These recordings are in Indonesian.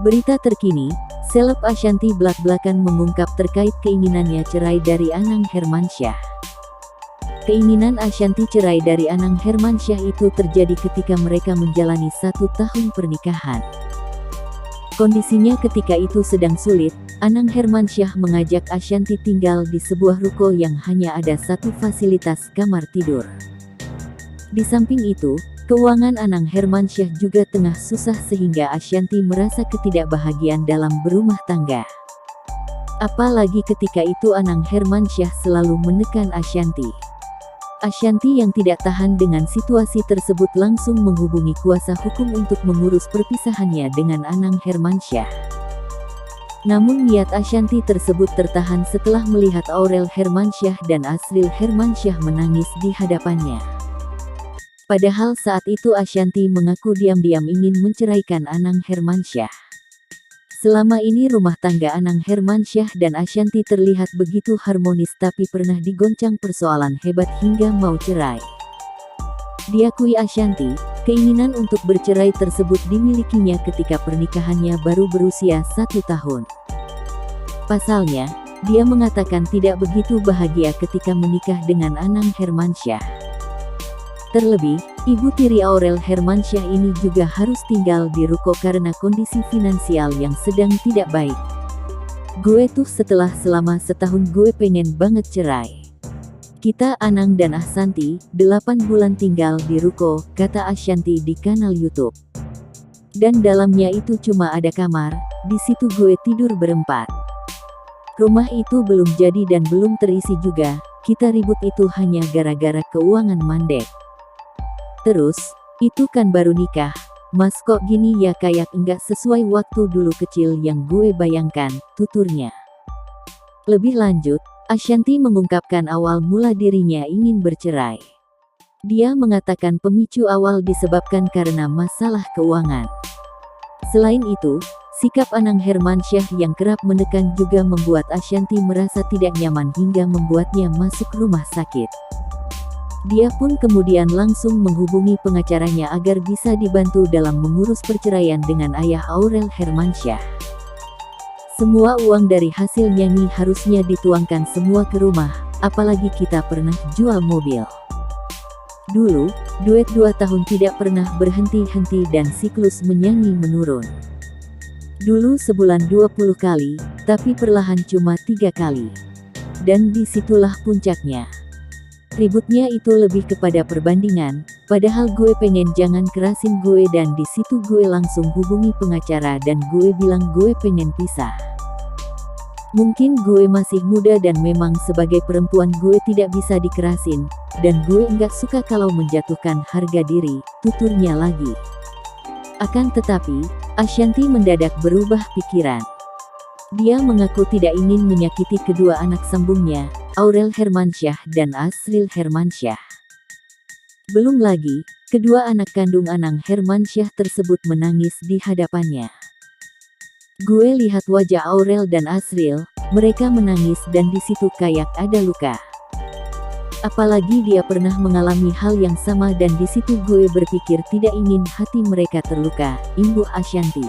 Berita terkini, seleb Ashanty blak-blakan mengungkap terkait keinginannya cerai dari Anang Hermansyah. Keinginan Ashanty cerai dari Anang Hermansyah itu terjadi ketika mereka menjalani 1 tahun pernikahan. Kondisinya ketika itu sedang sulit. Anang Hermansyah mengajak Ashanty tinggal di sebuah ruko yang hanya ada 1 fasilitas kamar tidur. Di samping itu, keuangan Anang Hermansyah juga tengah susah sehingga Ashanty merasa ketidakbahagiaan dalam berumah tangga. Apalagi ketika itu Anang Hermansyah selalu menekan Ashanty. Ashanty yang tidak tahan dengan situasi tersebut langsung menghubungi kuasa hukum untuk mengurus perpisahannya dengan Anang Hermansyah. Namun niat Ashanty tersebut tertahan setelah melihat Aurel Hermansyah dan Asril Hermansyah menangis di hadapannya. Padahal saat itu Ashanty mengaku diam-diam ingin menceraikan Anang Hermansyah. Selama ini rumah tangga Anang Hermansyah dan Ashanty terlihat begitu harmonis, tapi pernah digoncang persoalan hebat hingga mau cerai. Diakui Ashanty, keinginan untuk bercerai tersebut dimilikinya ketika pernikahannya baru berusia 1 tahun. Pasalnya, dia mengatakan tidak begitu bahagia ketika menikah dengan Anang Hermansyah. Terlebih, ibu tiri Aurel Hermansyah ini juga harus tinggal di ruko karena kondisi finansial yang sedang tidak baik. Gue tuh selama 1 tahun gue pengen banget cerai. Kita Anang dan Ashanty, 8 bulan tinggal di ruko, kata Ashanty di kanal YouTube. Dan dalamnya itu cuma ada kamar, di situ gue tidur berempat. Rumah itu belum jadi dan belum terisi juga, kita ribut itu hanya gara-gara keuangan mandek. Terus, itu kan baru nikah, mas kok gini ya, kayak enggak sesuai waktu dulu kecil yang gue bayangkan, tuturnya. Lebih lanjut, Ashanty mengungkapkan awal mula dirinya ingin bercerai. Dia mengatakan pemicu awal disebabkan karena masalah keuangan. Selain itu, sikap Anang Hermansyah yang kerap menekan juga membuat Ashanty merasa tidak nyaman hingga membuatnya masuk rumah sakit. Dia pun kemudian langsung menghubungi pengacaranya agar bisa dibantu dalam mengurus perceraian dengan ayah Aurel Hermansyah. Semua uang dari hasil nyanyi harusnya dituangkan semua ke rumah, apalagi kita pernah jual mobil. Dulu, duet 2 tahun tidak pernah berhenti-henti dan siklus menyanyi menurun. Dulu sebulan 20 kali, tapi perlahan cuma 3 kali. Dan disitulah puncaknya. Ributnya itu lebih kepada perbandingan, padahal gue pengen jangan kerasin gue dan di situ gue langsung hubungi pengacara dan gue bilang gue pengen pisah. Mungkin gue masih muda dan memang sebagai perempuan gue tidak bisa dikerasin, dan gue enggak suka kalau menjatuhkan harga diri, tuturnya lagi. Akan tetapi, Ashanty mendadak berubah pikiran. Dia mengaku tidak ingin menyakiti kedua anak sambungnya, Aurel Hermansyah dan Asril Hermansyah. Belum lagi, kedua anak kandung Anang Hermansyah tersebut menangis di hadapannya. Gue lihat wajah Aurel dan Asril, mereka menangis dan di situ kayak ada luka. Apalagi dia pernah mengalami hal yang sama dan di situ gue berpikir tidak ingin hati mereka terluka, imbuh Ashanty.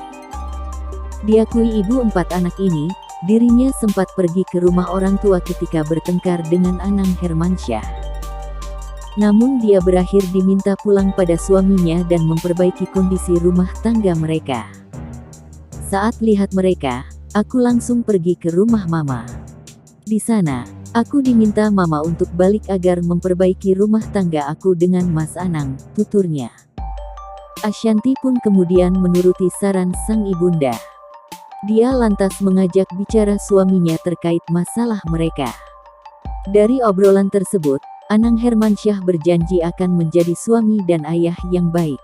Diakui ibu 4 anak ini, dirinya sempat pergi ke rumah orang tua ketika bertengkar dengan Anang Hermansyah. Namun dia berakhir diminta pulang pada suaminya dan memperbaiki kondisi rumah tangga mereka. Saat lihat mereka, aku langsung pergi ke rumah mama. Di sana, aku diminta mama untuk balik agar memperbaiki rumah tangga aku dengan Mas Anang, tuturnya. Ashanty pun kemudian menuruti saran sang ibunda. Dia lantas mengajak bicara suaminya terkait masalah mereka. Dari obrolan tersebut, Anang Hermansyah berjanji akan menjadi suami dan ayah yang baik.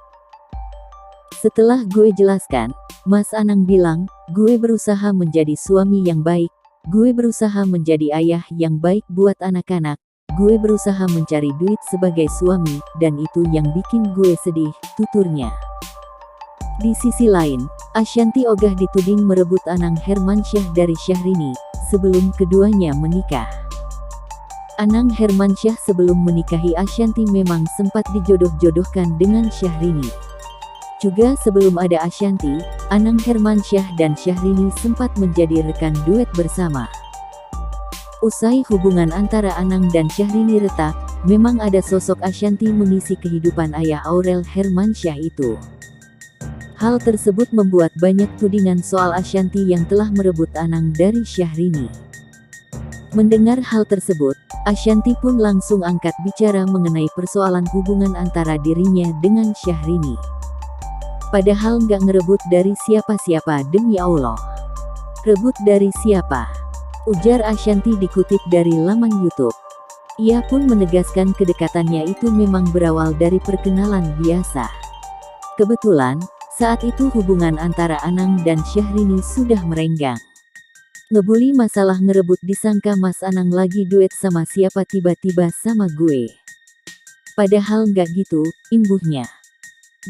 Setelah gue jelaskan, Mas Anang bilang, gue berusaha menjadi suami yang baik, gue berusaha menjadi ayah yang baik buat anak-anak, gue berusaha mencari duit sebagai suami, dan itu yang bikin gue sedih, tuturnya. Di sisi lain, Ashanty ogah dituding merebut Anang Hermansyah dari Syahrini, sebelum keduanya menikah. Anang Hermansyah sebelum menikahi Ashanty memang sempat dijodoh-jodohkan dengan Syahrini. Juga sebelum ada Ashanty, Anang Hermansyah dan Syahrini sempat menjadi rekan duet bersama. Usai hubungan antara Anang dan Syahrini retak, memang ada sosok Ashanty mengisi kehidupan ayah Aurel Hermansyah itu. Hal tersebut membuat banyak tudingan soal Ashanty yang telah merebut Anang dari Syahrini. Mendengar hal tersebut, Ashanty pun langsung angkat bicara mengenai persoalan hubungan antara dirinya dengan Syahrini. Padahal nggak ngerebut dari siapa-siapa, demi Allah. Rebut dari siapa? Ujar Ashanty dikutip dari laman YouTube. Ia pun menegaskan kedekatannya itu memang berawal dari perkenalan biasa. Kebetulan, saat itu hubungan antara Anang dan Syahrini sudah merenggang. Ngebully masalah ngerebut disangka Mas Anang lagi duet sama siapa tiba-tiba sama gue. Padahal nggak gitu, imbuhnya.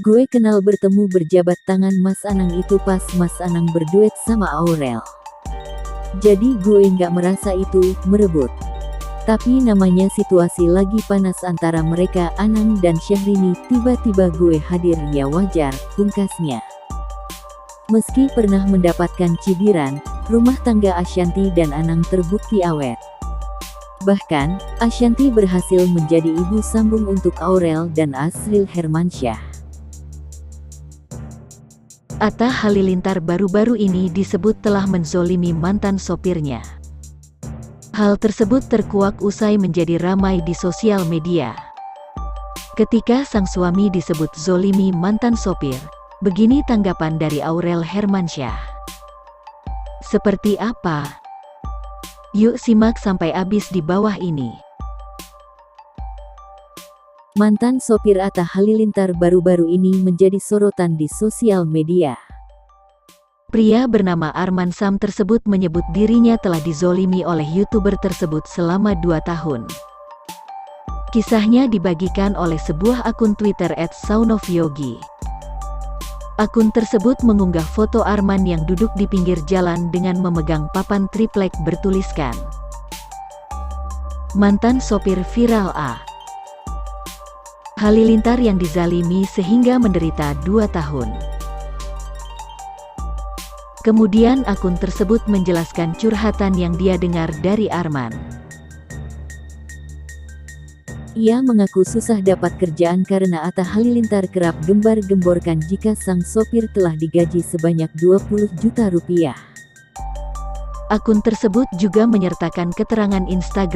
Gue kenal bertemu berjabat tangan Mas Anang itu pas Mas Anang berduet sama Aurel. Jadi gue nggak merasa itu merebut. Tapi namanya situasi lagi panas antara mereka Anang dan Syahrini, tiba-tiba gue hadir ya wajar, pungkasnya. Meski pernah mendapatkan cibiran, rumah tangga Ashanty dan Anang terbukti awet. Bahkan, Ashanty berhasil menjadi ibu sambung untuk Aurel dan Asril Hermansyah. Atta Halilintar baru-baru ini disebut telah menzolimi mantan sopirnya. Hal tersebut terkuak usai menjadi ramai di sosial media. Ketika sang suami disebut zolimi mantan sopir, begini tanggapan dari Aurel Hermansyah. Seperti apa? Yuk simak sampai habis di bawah ini. Mantan sopir Atta Halilintar baru-baru ini menjadi sorotan di sosial media. Pria bernama Arman Sam tersebut menyebut dirinya telah dizolimi oleh YouTuber tersebut selama 2 tahun. Kisahnya dibagikan oleh sebuah akun Twitter @soundofyogi. Akun tersebut mengunggah foto Arman yang duduk di pinggir jalan dengan memegang papan triplek bertuliskan "Mantan sopir viral A. Halilintar yang dizalimi sehingga menderita 2 tahun. Kemudian akun tersebut menjelaskan curhatan yang dia dengar dari Arman. Ia mengaku susah dapat kerjaan karena Atta Halilintar kerap gembar-gemborkan jika sang sopir telah digaji sebanyak 20 juta rupiah. Akun tersebut juga menyertakan keterangan Instagram